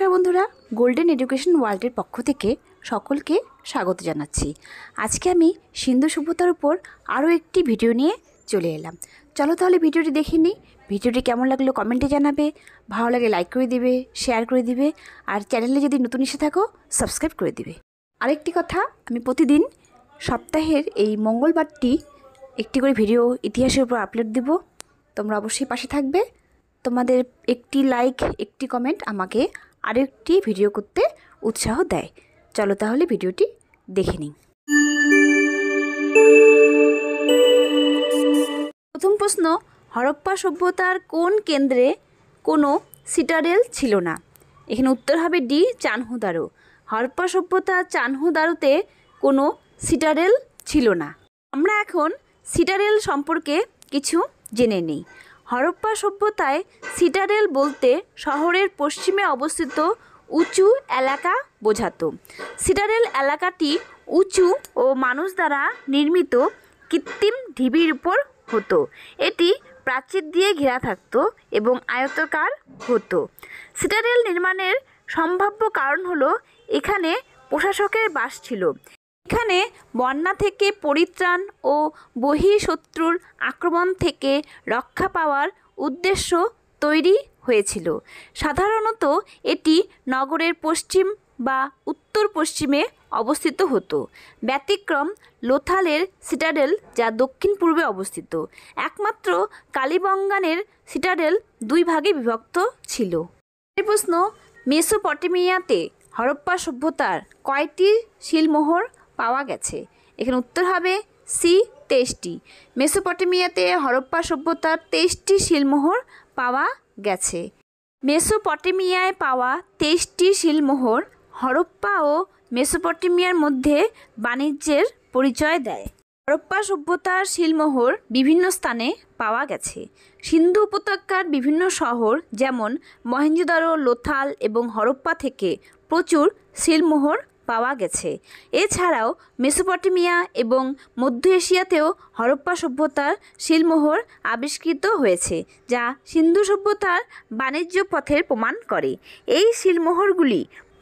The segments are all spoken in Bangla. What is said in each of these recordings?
নমস্কার বন্ধুরা, গোল্ডেন এডুকেশন ওয়ার্ল্ডের পক্ষ থেকে সকলকে স্বাগত জানাচ্ছি। আজকে আমি সিন্ধু সভ্যতার উপর আরও একটি ভিডিও নিয়ে চলে এলাম। চলো তাহলে ভিডিওটি দেখে নিই। ভিডিওটি কেমন লাগলো কমেন্টে জানাবে, ভালো লাগে লাইক করে দিবে, শেয়ার করে দিবে, আর চ্যানেলে যদি নতুন এসে থাকো সাবস্ক্রাইব করে দিবে। আরেকটি কথা, আমি প্রতিদিন সপ্তাহের এই মঙ্গলবারটি একটি করে ভিডিও ইতিহাসের উপর আপলোড দেব। তোমরা অবশ্যই পাশে থাকবে। তোমাদের একটি লাইক, একটি কমেন্ট আমাকে আরেকটি ভিডিও করতে উৎসাহ দেয়। চলো তাহলে ভিডিওটি দেখে নিই। প্রথম প্রশ্ন, হরপ্পা সভ্যতার কোন কেন্দ্রে কোনো সিটাডেল ছিল না? এখানে উত্তর হবে ডি, চানহুদারো। হরপ্পা সভ্যতা চানহুদারোতে কোনো সিটাডেল ছিল না। আমরা এখন সিটাডেল সম্পর্কে কিছু জেনে নিই। হরপ্পা সভ্যতায় সিটাডেল বলতে শহরের পশ্চিমে অবস্থিত উঁচু এলাকা বোঝাতো। সিটাডেল এলাকাটি উঁচু ও মানুষ দ্বারা নির্মিত কৃত্রিম ঢিবির উপর হতো। এটি প্রাচীর দিয়ে ঘেরা থাকতো এবং আয়তাকার হতো। সিটাডেল নির্মাণের সম্ভাব্য কারণ হলো এখানে প্রশাসকের বাস ছিল। এখানে বন্যা থেকে পরিত্রাণ ও বহিঃশত্রুর আক্রমণ থেকে রক্ষা পাওয়ার উদ্দেশ্য তৈরি হয়েছিল। সাধারণত এটি নগরের পশ্চিম বা উত্তর পশ্চিমে অবস্থিত হতো। ব্যতিক্রম লোথালের সিটাডেল, যা দক্ষিণ পূর্বে অবস্থিত। একমাত্র কালিবঙ্গানের সিটাডেল দুই ভাগে বিভক্ত ছিল। এই প্রশ্ন, মেসোপটেমিয়াতে হরপ্পা সভ্যতার কয়টি শিলমোহর পাওয়া গেছে? এখানে উত্তর হবে সি, 23টি। মেসোপটেমিয়াতে হরপ্পা সভ্যতার 23টি শিলমোহর পাওয়া গেছে। মেসোপটেমিয়ায় পাওয়া 23টি শিলমোহর হরপ্পা ও মেসোপটেমিয়ার মধ্যে বাণিজ্যের পরিচয় দেয়। হরপ্পা সভ্যতার শিলমোহর বিভিন্ন স্থানে পাওয়া গেছে। সিন্ধু উপত্যকার বিভিন্ন শহর যেমন মহেঞ্জোদারো, লোথাল এবং হরপ্পা থেকে প্রচুর শিলমোহর পাওয়া গেছে। এছাড়াও মেসোপটেমিয়া এবং মধ্য এশিয়াতেও হরপ্পা সভ্যতার শিলমোহর আবিষ্কৃত হয়েছে, যা সিন্ধু সভ্যতার বাণিজ্য পথের প্রমাণ করে। এই শিলমোহরগুলি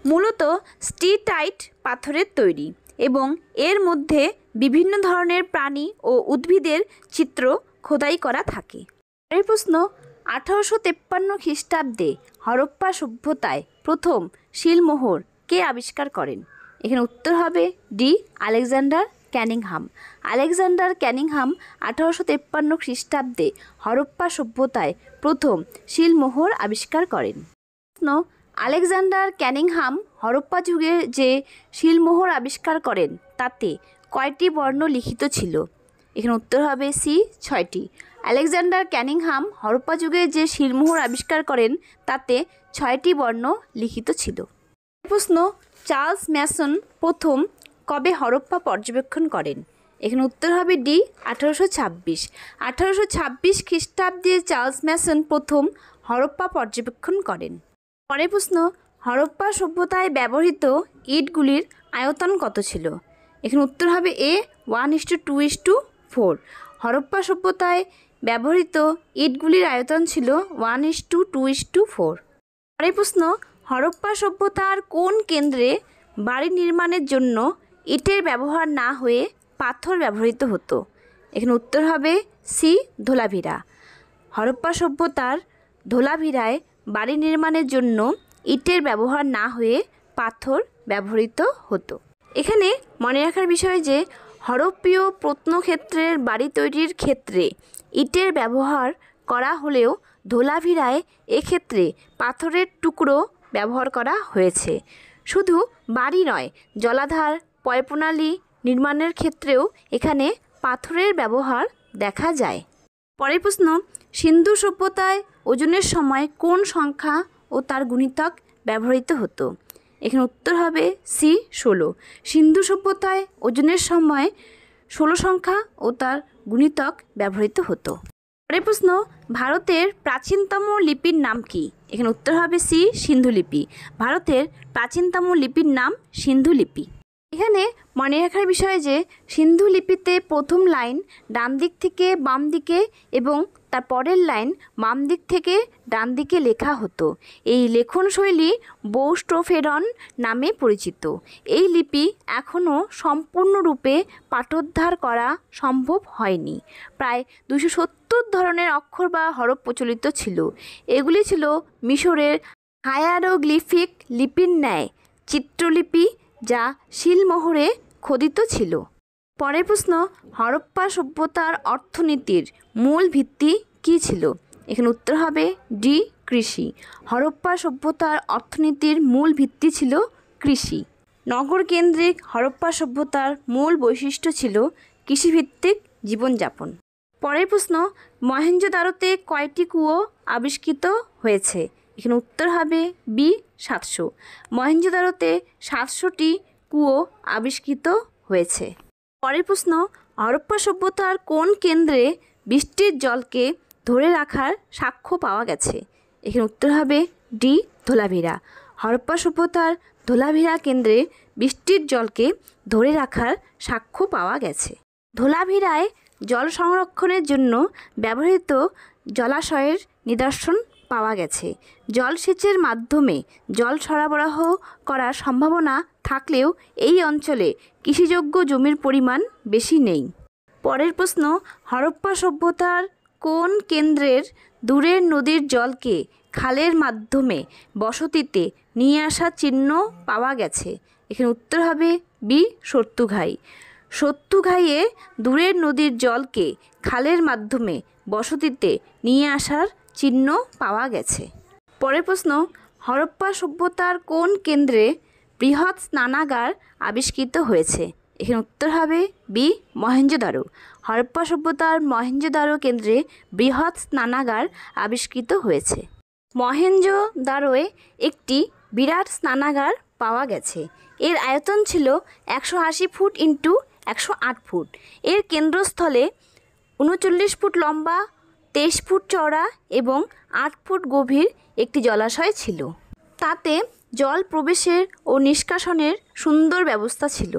মূলত স্টিটাইট পাথরের তৈরি এবং এর মধ্যে বিভিন্ন ধরনের প্রাণী ও উদ্ভিদের চিত্র খোদাই করা থাকে। এই প্রশ্ন, 1853 খ্রিস্টাব্দে হরপ্পা সভ্যতায় প্রথম শিলমোহর কে আবিষ্কার করেন? এখানে উত্তর হবে D, Alexander Cunningham. Alexander Cunningham 1853 খ্রিস্টাব্দে হরপ্পা সভ্যতায় প্রথম শিলমোহর আবিষ্কার করেন। প্রশ্ন, আলেকজান্ডার ক্যানিংহাম হরপ্পা যুগে যে শিলমোহর আবিষ্কার করেন তাতে কয়টি বর্ণ লিখিত ছিল? এখানে উত্তর হবে সি, 6টি। আলেকজান্ডার ক্যানিংহাম হরপ্পা যুগে যে শিলমোহর আবিষ্কার করেন তাতে 6টি বর্ণ লিখিত ছিল। প্রশ্ন, চার্লস ম্যাসন প্রথম কবে হরপ্পা পর্যবেক্ষণ করেন? এখানে উত্তর হবে ডি, 1826। 1826 খ্রিস্টাব্দে চার্লস ম্যাসন প্রথম হরপ্পা পর্যবেক্ষণ করেন। পরের প্রশ্ন, হরপ্পা সভ্যতায় ব্যবহৃত ইটগুলির আয়তন কত ছিল? এখানে উত্তর হবে এ, 1:2:4। হরপ্পা সভ্যতায় ব্যবহৃত ইটগুলির আয়তন ছিল 1:2:4। পরের প্রশ্ন, হরপ্পা সভ্যতার কোন কেন্দ্রে বাড়ি নির্মাণের জন্য ইটের ব্যবহার না হয়ে পাথর ব্যবহৃত হতো? এখানে উত্তর হবে সি, ধোলাভিরা। হরপ্পা সভ্যতার ধোলাভিরায় বাড়ি নির্মাণের জন্য ইটের ব্যবহার না হয়ে পাথর ব্যবহৃত হতো। এখানে মনে রাখার বিষয় যে হরপ্পীয় প্রত্নক্ষেত্রের বাড়ি তৈরির ক্ষেত্রে ইটের ব্যবহার করা হলেও ধোলাভিরায় এক্ষেত্রে পাথরের টুকরো ব্যবহার করা হয়েছে। শুধু বাড়ি নয়, জলাধার, পয়ঃপ্রণালী নির্মাণের ক্ষেত্রেও এখানে পাথরের ব্যবহার দেখা যায়। পরের প্রশ্ন, সিন্ধু সভ্যতায় ওজনের সময় কোন সংখ্যা ও তার গুণিতক ব্যবহৃত হতো? এখানে উত্তর হবে সি, 16। সিন্ধু সভ্যতায় ওজনের সময় 16 সংখ্যা ও তার গুণিতক ব্যবহৃত হতো। পরের প্রশ্ন, ভারতের প্রাচীনতম লিপির নাম কি? এখানে উত্তর হবে সি, সিন্ধু লিপি। ভারতের প্রাচীনতম লিপির নাম সিন্ধু লিপি। এখানে মনে রাখার বিষয় যে সিন্ধু লিপিতে প্রথম লাইন ডান দিক থেকে বাম দিকে এবং তার পরের লাইন বাম দিক থেকে ডান দিকে লেখা হতো। এই লেখনশৈলী বৌস্টোফেরন নামে পরিচিত। এই লিপি এখনও সম্পূর্ণরূপে পাঠোদ্ধার করা সম্ভব হয়নি। প্রায় 270 ধরনের অক্ষর বা হরফ প্রচলিত ছিল। এগুলি ছিল মিশরের হায়ারোগ্লিফিক লিপির ন্যায় চিত্রলিপি, যা শিলমোহরে খোদিত ছিল। পরের প্রশ্ন, হরপ্পা সভ্যতার অর্থনীতির মূল ভিত্তি কী ছিল? এখানে উত্তর হবে ডি, কৃষি। হরপ্পা সভ্যতার অর্থনীতির মূল ভিত্তি ছিল কৃষি। নগর কেন্দ্রিক হরপ্পা সভ্যতার মূল বৈশিষ্ট্য ছিল কৃষিভিত্তিক জীবনযাপন। পরের প্রশ্ন, মহেঞ্জোদারোতে কয়টি কুয়ো আবিষ্কৃত হয়েছে? এখানে উত্তর হবে বি, 700। মহেঞ্জোদারোতে 700টি কুয়ো আবিষ্কৃত হয়েছে। পরের প্রশ্ন, হরপ্পা সভ্যতার কোন কেন্দ্রে বৃষ্টির জলকে ধরে রাখার সাক্ষ্য পাওয়া গেছে? এখানে উত্তর হবে ডি, ধোলাভিরা। হরপ্পা সভ্যতার ধোলাভিরা কেন্দ্রে বৃষ্টির জলকে ধরে রাখার সাক্ষ্য পাওয়া গেছে। ধোলাভিরায় জল সংরক্ষণের জন্য ব্যবহৃত জলাশয়ের নিদর্শন পাওয়া গেছে। জলসেচের মাধ্যমে জল সরবরাহ করার সম্ভাবনা থাকলেও এই অঞ্চলে কৃষিযোগ্য জমির পরিমাণ বেশি নেই। পরের প্রশ্ন, হরপ্পা সভ্যতার কোন কেন্দ্রের দূরের নদীর জলকে খালের মাধ্যমে বসতিতে নিয়ে আসার চিহ্ন পাওয়া গেছে? এখানে উত্তর হবে বি, সত্যুঘাই। সত্যুঘাইয়ে দূরের নদীর জলকে খালের মাধ্যমে বসতিতে নিয়ে আসার চিহ্ন পাওয়া গেছে। পরের প্রশ্ন, হরপ্পা সভ্যতার কোন কেন্দ্রে বৃহৎ স্নানাগার আবিষ্কৃত হয়েছে? এখানে উত্তর হবে বি, মহেঞ্জোদারো। হরপ্পা সভ্যতার মহেঞ্জোদারো কেন্দ্রে বৃহৎ স্নানাগার আবিষ্কৃত হয়েছে। মহেঞ্জোদারোয় একটি বিরাট স্নানাগার পাওয়া গেছে। এর আয়তন ছিল 180 ফুট ইন্টু 108 ফুট। এর কেন্দ্রস্থলে 39 ফুট লম্বা, 23 ফুট চওড়া এবং 8 ফুট গভীর একটি জলাশয় ছিল। তাতে জল প্রবেশের ও নিষ্কাশনের সুন্দর ব্যবস্থা ছিল।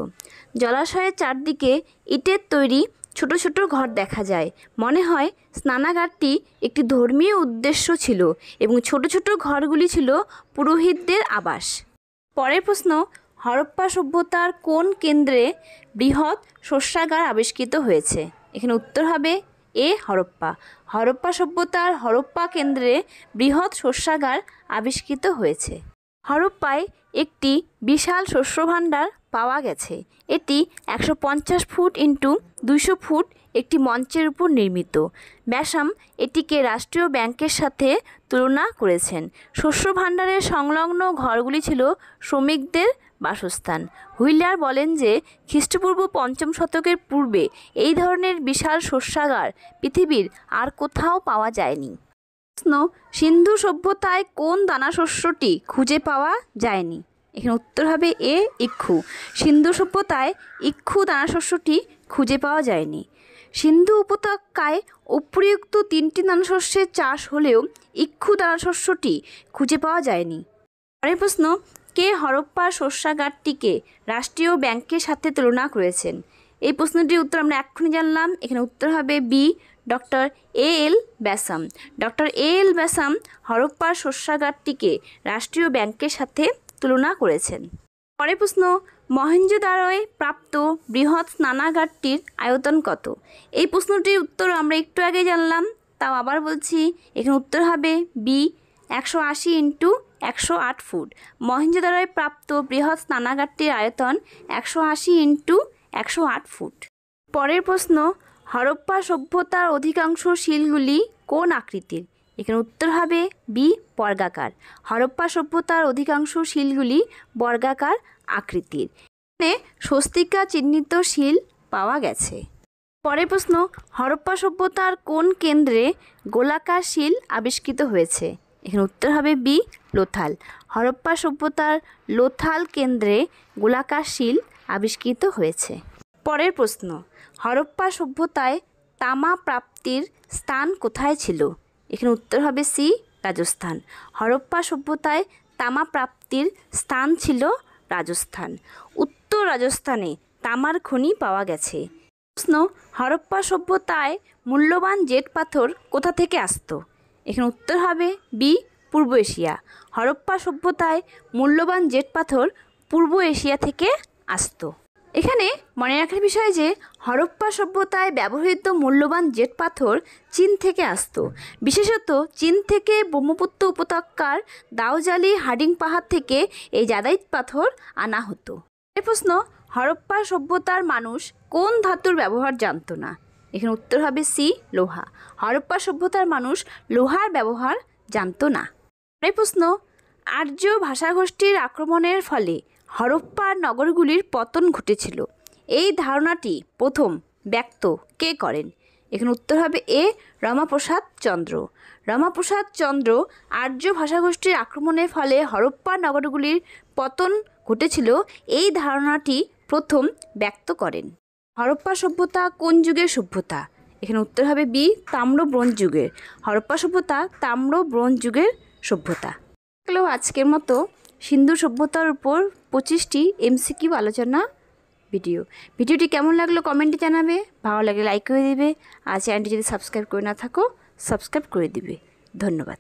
জলাশয়ের চারদিকে ইটের তৈরি ছোট ছোট ঘর দেখা যায়। মনে হয় স্নানাগারটি একটি ধর্মীয় উদ্দেশ্য ছিল এবং ছোট ছোট ঘরগুলি ছিল পুরোহিতদের আবাস। পরের প্রশ্ন, হরপ্পা সভ্যতার কোন কেন্দ্রে বৃহৎ শস্যাগার আবিষ্কৃত হয়েছে? এখানে উত্তর হবে এ, হরপ্পা। হরপ্পা সভ্যতার হরপ্পা কেন্দ্রে বৃহৎ শস্যাগার আবিষ্কৃত হয়েছে। হরপ্পায় একটি বিশাল শস্যভাণ্ডার পাওয়া গেছে। এটি 150 ফুট ইন্টু 200 ফুট একটি মঞ্চের উপর নির্মিত। ব্যাসাম এটিকে রাষ্ট্রীয় ব্যাংকের সাথে তুলনা করেছেন। শস্য ভাণ্ডারের সংলগ্ন ঘরগুলি ছিল শ্রমিকদের বাসস্থান। হুইলার বলেন যে খ্রিস্টপূর্ব 5ম শতকের পূর্বে এই ধরনের বিশাল শস্যাগার পৃথিবীর আর কোথাও পাওয়া যায়নি। প্রশ্ন, সিন্ধু সভ্যতায় কোন দানাশস্যটি খুঁজে পাওয়া যায়নি? এখানে উত্তর হবে এ, ইক্ষু। সিন্ধু সভ্যতায় ইক্ষু দানাশস্যটি খুঁজে পাওয়া যায়নি। সিন্ধু উপত্যকায় উপরিউক্ত 3টি দানাশস্যের চাষ হলেও ইক্ষু দানাশস্যটি খুঁজে পাওয়া যায়নি। পরের প্রশ্ন, কে হরপ্পার শস্যাগারটিকে রাষ্ট্রীয় ব্যাংকের সাথে তুলনা করেছেন? এই প্রশ্নটির উত্তর আমরা এক্ষুনি জানলাম। এখানে উত্তর হবে B, doctor A L. Basham. Doctor A L. Basham হরপ্পার শস্যাগারটিকে রাষ্ট্রীয় ব্যাংকের সাথে তুলনা করেছেন। পরের প্রশ্ন, মহেঞ্জোদারোয় প্রাপ্ত বৃহৎ স্নানাগারটির আয়তন কত? এই প্রশ্নটির উত্তর আমরা একটু আগে জানলাম, তাও আবার বলছি। এখানে উত্তর হবে বি, 180 ইন্টু 108 ফুট। মহেঞ্জোদারোয় প্রাপ্ত বৃহৎ স্নানাগারটির আয়তন 180 ইন্টু 108 ফুট। পরের প্রশ্ন, হরপ্পা সভ্যতার অধিকাংশ শিলগুলি কোন আকৃতির? এখানে উত্তর হবে বি, বর্গাকার। হরপ্পা সভ্যতার অধিকাংশ শিলগুলি বর্গাকার আকৃতির। এখানে স্বস্তিকা চিহ্নিত শিল পাওয়া গেছে। পরের প্রশ্ন, হরপ্পা সভ্যতার কোন কেন্দ্রে গোলাকার শিল আবিষ্কৃত হয়েছে? এখানে উত্তর হবে বি, লোথাল। হরপ্পা সভ্যতার লোথাল কেন্দ্রে গোলাকার শিল আবিষ্কৃত হয়েছে। পরের প্রশ্ন, হরপ্পা সভ্যতায় তামা প্রাপ্তির স্থান কোথায় ছিল? এখানে উত্তর হবে সি, রাজস্থান। হরপ্পা সভ্যতায় তামা প্রাপ্তির স্থান ছিল রাজস্থান। উত্তর রাজস্থানে তামার খনি পাওয়া গেছে। প্রশ্ন, হরপ্পা সভ্যতায় মূল্যবান জেট পাথর কোথা থেকে আসতো? এখানে উত্তর হবে বি, পূর্ব এশিয়া। হরপ্পা সভ্যতায় মূল্যবান জেট পাথর পূর্ব এশিয়া থেকে আসতো। এখানে মনে রাখার বিষয় যে হরপ্পা সভ্যতায় ব্যবহৃত মূল্যবান জেট পাথর চীন থেকে আসতো। বিশেষত চীন থেকে ব্রহ্মপুত্র উপত্যকার দাওজালি হার্ডিং পাহাড় থেকে এই জাদাইত পাথর আনা হতো। এই প্রশ্ন, হরপ্পা সভ্যতার মানুষ কোন ধাতুর ব্যবহার জানতো না? এখানে উত্তর হবে সি, লোহা। হরপ্পা সভ্যতার মানুষ লোহার ব্যবহার জানতো না। এই প্রশ্ন, আর্য ভাষাগোষ্ঠীর আক্রমণের ফলে হরপ্পার নগরগুলির পতন ঘটেছিল, এই ধারণাটি প্রথম ব্যক্ত কে করেন? এখানে উত্তর হবে এ, রমাপ্রসাদ চন্দ্র। রমাপ্রসাদ চন্দ্র আর্য ভাষাগোষ্ঠীর আক্রমণের ফলে হরপ্পার নগরগুলির পতন ঘটেছিল, এই ধারণাটি প্রথম ব্যক্ত করেন। হরপ্পা সভ্যতা কোন যুগের সভ্যতা? এখানে উত্তর হবে বি, তাম্র ব্রোঞ্জ যুগের। হরপ্পা সভ্যতা তাম্র ব্রোঞ্জ যুগের সভ্যতা। আজকের মতো সিন্ধু সভ্যতার উপর 25টি MCQ আলোচনা ভিডিওটি কেমন লাগলো কমেন্টে জানাবে। ভালো লাগলে লাইক করে দিবে। আর চ্যানেলটি যদি সাবস্ক্রাইব করে না থাকো সাবস্ক্রাইব করে দিবে। ধন্যবাদ।